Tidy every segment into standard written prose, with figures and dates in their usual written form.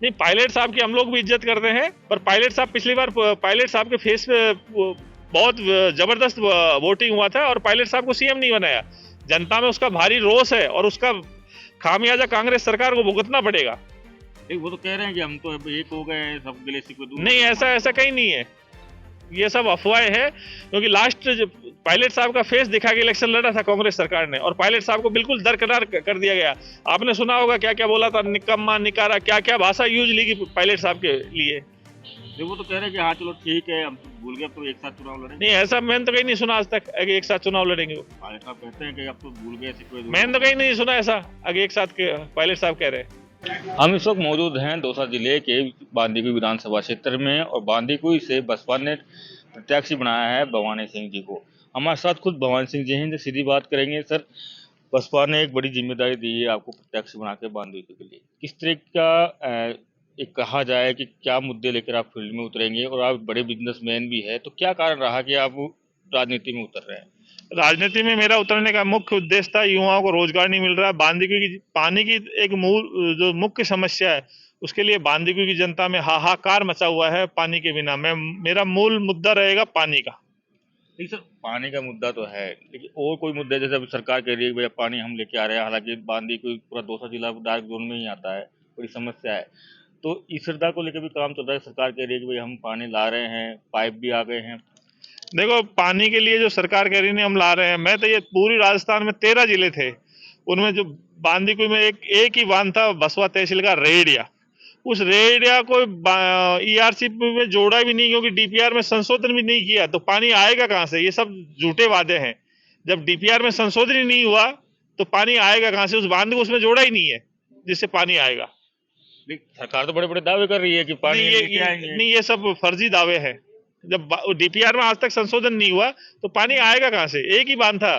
नहीं, पायलट साहब की हम लोग भी इज्जत करते हैं, पर पायलट साहब पिछली बार पायलट साहब के फेस पे बहुत जबरदस्त वोटिंग हुआ था और पायलट साहब को सीएम नहीं बनाया। जनता में उसका भारी रोष है और उसका खामियाजा कांग्रेस सरकार को भुगतना पड़ेगा। वो तो कह रहे हैं कि हम तो अब एक हो गए हैं, सब गिले शिकवे दूर। नहीं, ऐसा कहीं नहीं है, ये सब अफवाहें हैं। क्योंकि लास्ट पायलट साहब का फेस दिखा के इलेक्शन लड़ा था कांग्रेस सरकार ने और पायलट साहब को बिल्कुल दरकिनार कर दिया गया। आपने सुना होगा क्या क्या बोला था, निकम्मा, निकारा, क्या क्या भाषा यूज ली पायलट साहब के लिए। वो तो कह रहे हैं कि हाँ चलो ठीक है, हम तो भूल गए, अब तो एक साथ चुनाव लड़ेंगे। नहीं, ऐसा मैंने तो कहीं नहीं सुना आज तक आगे एक साथ चुनाव लड़ेंगे। पायलट साहब कहते हैं कि अब तो भूल गए शिकवे दूर। मैंने तो कहीं नहीं सुना ऐसा आगे एक साथ के पायलट साहब कह रहे हैं। हम इस वक्त मौजूद हैं दौसा जिले के बांदीकुई विधानसभा क्षेत्र में और बांदीकुई से बसपा ने प्रत्याशी बनाया है भवानी सिंह जी को। हमारे साथ खुद भवानी सिंह जी हैं जो सीधी बात करेंगे। सर, बसपा ने एक बड़ी जिम्मेदारी दी है आपको प्रत्याशी बना के बांदीकुई के लिए, किस तरह का एक कहा जाए कि क्या मुद्दे लेकर आप फील्ड में उतरेंगे, और आप बड़े बिजनेसमैन भी है, तो क्या कारण रहा कि आप राजनीति में उतर रहे हैं? राजनीति में मेरा उतरने का मुख्य उद्देश्य था, युवाओं को रोजगार नहीं मिल रहा है। बांदीकुई की पानी की एक मूल जो मुख्य समस्या है, उसके लिए बांदीकुई की जनता में हाहाकार मचा हुआ है पानी के बिना। मेरा मूल मुद्दा रहेगा पानी का। ठीक सर, पानी का मुद्दा तो है, लेकिन और कोई मुद्दे जैसे अभी सरकार कह रही है भैया पानी हम लेके आ रहे हैं, हालांकि बांदीकुई पूरा दौसा जिला डार्क जोन में ही आता है, बड़ी समस्या है। तो ईसरदा को लेकर भी काम चल रहा है, सरकार कह रही है कि भाई हम पानी ला रहे हैं, पाइप भी आ गए हैं। देखो, पानी के लिए जो सरकार कह रही है हम ला रहे हैं, मैं तो ये पूरी राजस्थान में 13 जिले थे, उनमें जो बांदीकुई में एक ही बांध था बसवा तहसील का, रेडिया। उस रेडिया को ईआरसीपी में जोड़ा भी नहीं, क्योंकि डीपीआर में संशोधन भी नहीं किया, तो पानी आएगा कहां से? ये सब झूठे वादे हैं। जब डीपीआर में संशोधन ही नहीं हुआ तो पानी आएगा कहां से? उस बांध को उसमें जोड़ा ही नहीं है जिससे पानी आएगा। सरकार तो बड़े बड़े दावे कर रही है कि पानी लेके आएंगे। नहीं, ये सब फर्जी दावे हैं। जब डीपीआर में आज तक संशोधन नहीं हुआ तो पानी आएगा कहां से? एक ही बांध था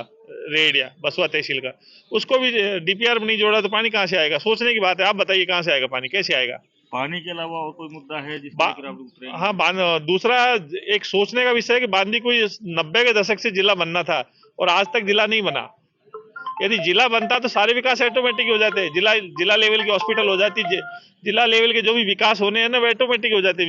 रेडिया बसवा तहसील का, उसको भी डीपीआर में नहीं जोड़ा तो पानी कहां से आएगा? सोचने की बात है। आप बताइए कहां से आएगा पानी, कैसे आएगा? पानी के अलावा और कोई मुद्दा है जिस पर आप उतरेंगे? हाँ, दूसरा एक सोचने का विषय है कि बांदीकुई 90 के दशक से जिला बनना था और आज तक जिला नहीं बना। यदि जिला बनता तो सारे विकास ऑटोमेटिक हो जाते। जिला लेवल की हॉस्पिटल हो जाती, जिला लेवल के जो भी विकास होने हैं ना वो ऑटोमेटिक हो जाते।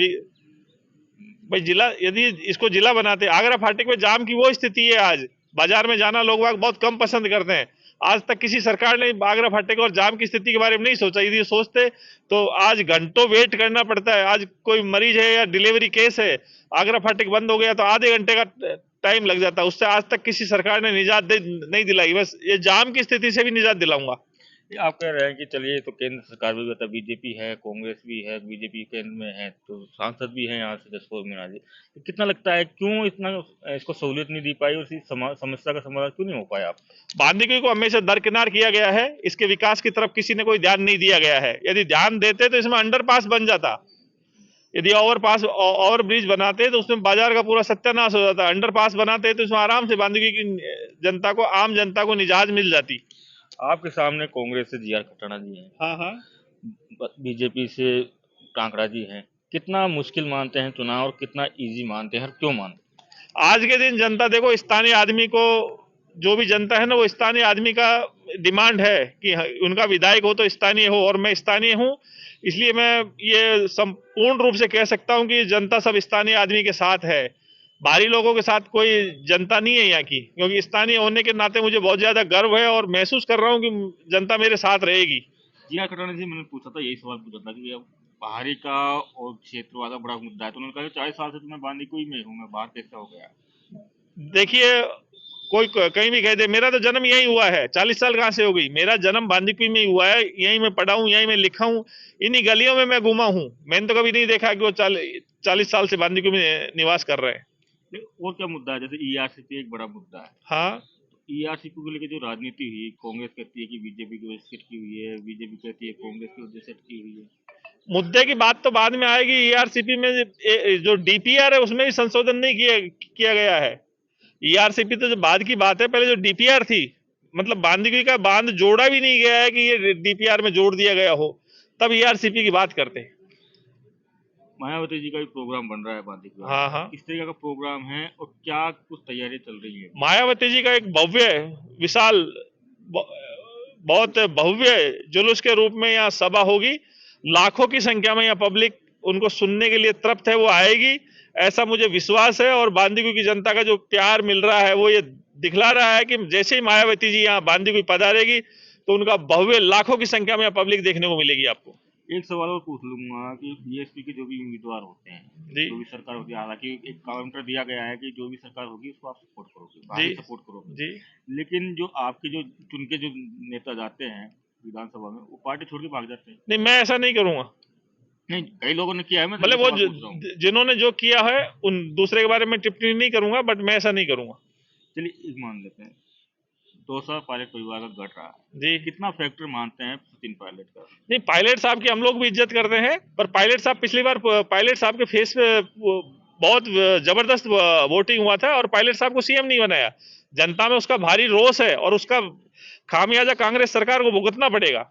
भाई जिला, यदि इसको जिला बनाते, आगरा फाटक में जाम की वो स्थिति है आज, बाजार में जाना लोग बहुत कम पसंद करते हैं। आज तक किसी सरकार ने आगरा फाटक और जाम की स्थिति के बारे में नहीं सोचा। यदि सोचते तो आज घंटों वेट करना पड़ता है। आज कोई मरीज है या डिलीवरी केस है, आगरा फाटक बंद हो गया तो आधे घंटे का टाइम लग जाता है। उससे आज तक किसी सरकार ने निजात नहीं दिलाई। बस ये जाम की स्थिति से भी निजात दिलाऊंगा। आप कह रहे हैं कि चलिए तो केंद्र सरकार भी बता, बीजेपी है, कांग्रेस भी है, बीजेपी केंद्र में है, तो सांसद भी है यहाँ से जसपुर मीणा जी, तो कितना लगता है क्यों इतना इसको सहूलियत नहीं दी पाई और इसी समस्या का समाधान क्यों नहीं हो पाया? आप बांदीकुई को हमेशा दरकिनार किया गया है, इसके विकास की तरफ किसी ने कोई ध्यान नहीं दिया गया है। यदि ध्यान देते तो इसमें अंडरपास बन जाता, यदि ओवर ब्रिज बनाते तो उसमें बाजार का पूरा सत्यानाश हो जाता। अंडरपास बनाते तो इसमें आराम से बांदीकुई की जनता को, आम जनता को निजात मिल जाती। आपके सामने कांग्रेस से जीआर खट्टाणा जी हैं, हाँ, बीजेपी से कांकड़ा जी हैं, कितना मुश्किल मानते हैं चुनाव और कितना इजी मानते हैं और क्यों मानते हैं? आज के दिन जनता देखो, स्थानीय आदमी को, जो भी जनता है ना, वो स्थानीय आदमी का डिमांड है कि उनका विधायक हो तो स्थानीय हो, और मैं स्थानीय हूं, इसलिए मैं ये संपूर्ण रूप से कह सकता हूं कि जनता सब स्थानीय आदमी के साथ है। बाहरी लोगों के साथ कोई जनता नहीं है यहाँ की, क्योंकि स्थानीय होने के नाते मुझे बहुत ज्यादा गर्व है और महसूस कर रहा हूँ कि जनता मेरे साथ रहेगी। जी हाँ, खट्टाणा जी, मैंने पूछा था, यही सवाल पूछा था कि अब बाहरी का और क्षेत्रवाद का बड़ा मुद्दा है, तो उन्होंने कहा 40 साल से तो मैं बांदीकुई में हूँ, मैं बाहर कैसे हो गया? देखिए, कोई कहीं भी कह दे, मेरा तो जन्म यही हुआ है। 40 साल कहाँ से हो गई? मेरा जन्म बांदीकुई में ही हुआ है, यहीं मैं पढ़ा हूँ, यहीं मैं लिखा हूँ, इन्हीं गलियों में मैं घूमा हूँ। मैंने तो कभी नहीं देखा कि वो 40 साल से बांदीकुई में निवास कर रहे हैं। और क्या मुद्दा है? जैसे ईआरसीपी एक बड़ा मुद्दा है। हाँ, ईआरसीपी को लेकर जो राजनीति हुई, कांग्रेस कहती है कि बीजेपी की वजह से अटकी हुई है, बीजेपी कहती है कांग्रेस की वजह से अटकी हुई है। मुद्दे की बात तो बाद में आएगी। ईआरसीपी में जो डीपीआर है उसमें भी संशोधन नहीं किया गया है। ईआरसीपी तो जो बाद की बात है, पहले जो डीपीआर थी, मतलब बांदीकुई का बांध जोड़ा भी नहीं गया है कि ये डीपीआर में जोड़ दिया गया हो, तब ईआरसीपी की बात करते हैं। मायावती जी का भी प्रोग्राम बन रहा है बांदीकुई। हाँ, किस तरीके का प्रोग्राम है और क्या कुछ तैयारी चल रही है? मायावती जी का एक भव्य, विशाल, बहुत भव्य जुलूस के रूप में यहाँ सभा होगी लाखों की संख्या में यह पब्लिक उनको सुनने के लिए तृप्त है, वो आएगी, ऐसा मुझे विश्वास है। और बांदीकुई की जनता का जो प्यार मिल रहा है वो ये दिखला रहा है कि जैसे ही मायावती जी यहाँ बांदीकुई पधारेगी तो उनका भव्य लाखों की संख्या में पब्लिक देखने को मिलेगी आपको। एक सवाल और पूछ लूंगा कि बीएसपी के जो भी उम्मीदवार होते हैं, जी जो भी सरकार होती है, हालांकि एक काउंटर दिया गया है कि जो भी सरकार होगी उसको आप सपोर्ट करोगे, जी भारी सपोर्ट करोगे, जी लेकिन जो आपके जो चुन के जो नेता जाते हैं विधानसभा में, वो पार्टी छोड़ के भाग जाते हैं। नहीं, मैं ऐसा नहीं करूंगा। नहीं, कई लोगों ने किया है, मैं मतलब ये वो सवाल पूछ रहा हूँ। जिन्होंने जो किया है उन दूसरे के बारे में टिप्पणी नहीं करूंगा, बट मैं ऐसा नहीं करूंगा। चलिए एक मान लेते हैं, दौसा पायलट परिवार का गढ़ रहा है, जी कितना फैक्टर मानते हैं सचिन पायलट का? नहीं, पायलट साहब की हम लोग भी इज्जत करते हैं, पर पायलट साहब पिछली बार पायलट साहब के फेस पे बहुत जबरदस्त वोटिंग हुआ था और पायलट साहब को सीएम नहीं बनाया। जनता में उसका भारी रोष है और उसका खामियाजा कांग्रेस सरकार को भुगतना पड़ेगा।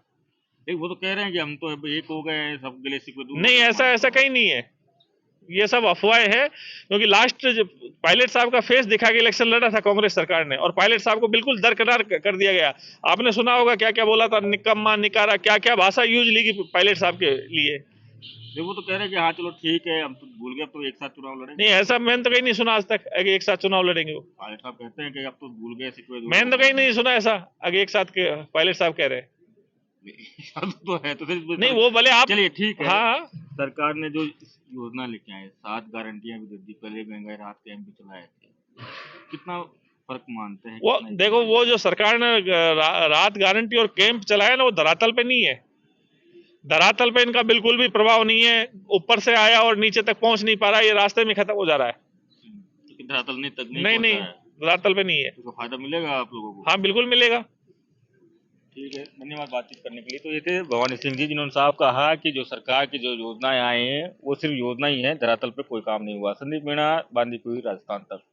एक वो तो कह रहे हैं कि हम तो अब एक हो गए, सब गिले शिकवे दूर नहीं, हो गए, ऐसा ऐसा कहीं नहीं है, ये सब अफवाहें हैं। क्योंकि लास्ट पायलट साहब का फेस दिखा के इलेक्शन लड़ा था कांग्रेस सरकार ने और पायलट साहब को बिल्कुल दरकिनार कर दिया गया। आपने सुना होगा क्या क्या बोला था, निकम्मा, निकारा, क्या क्या भाषा यूज ली पायलट साहब के लिए। देखो वो तो कह रहे हैं कि हाँ चलो ठीक है, हम तो भूल गए, अब तो एक साथ चुनाव लड़ेंगे। नहीं, ऐसा मैंने तो कहीं नहीं सुना आज तक कि एक साथ चुनाव लड़ेंगे वो। पायलट साहब कहते हैं कि अब तो भूल गए, शिकवे दूर मैंने हो तो गए। कहीं नहीं सुना ऐसा कि एक साथ के पायलट साहब कह रहे हैं। तो है तो फिर नहीं, वो भले आप, चलिए ठीक है। हाँ सरकार ने जो योजना लेके आए, 7 गारंटियां भी दे दी, पहले महंगाई राहत कैंप भी चलाए थे, कितना फर्क मानते हैं? वो कितना देखो, वो जो सरकार ने रात गारंटी और कैंप चलाया ना, वो धरातल पे नहीं है। धरातल पे इनका बिल्कुल भी प्रभाव नहीं है। ऊपर से आया और नीचे तक पहुंच नहीं पा रहा है, ये रास्ते में खत्म हो जा रहा है। तो धरातल नहीं तक नहीं नहीं पहुंचा नहीं, है, धरातल पे नहीं है। तो फायदा मिलेगा आप लोगों को? हाँ, बिल्कुल मिलेगा। ठीक है, धन्यवाद बातचीत करने के लिए। तो ये थे भवानी सिंह जी, जिन्होंने साफ कहा कि जो सरकार की जो योजनाएं आई हैं वो सिर्फ योजना ही है, धरातल पे कोई काम नहीं हुआ। संदीप मीणा, बांदीकुई, राजस्थान तक।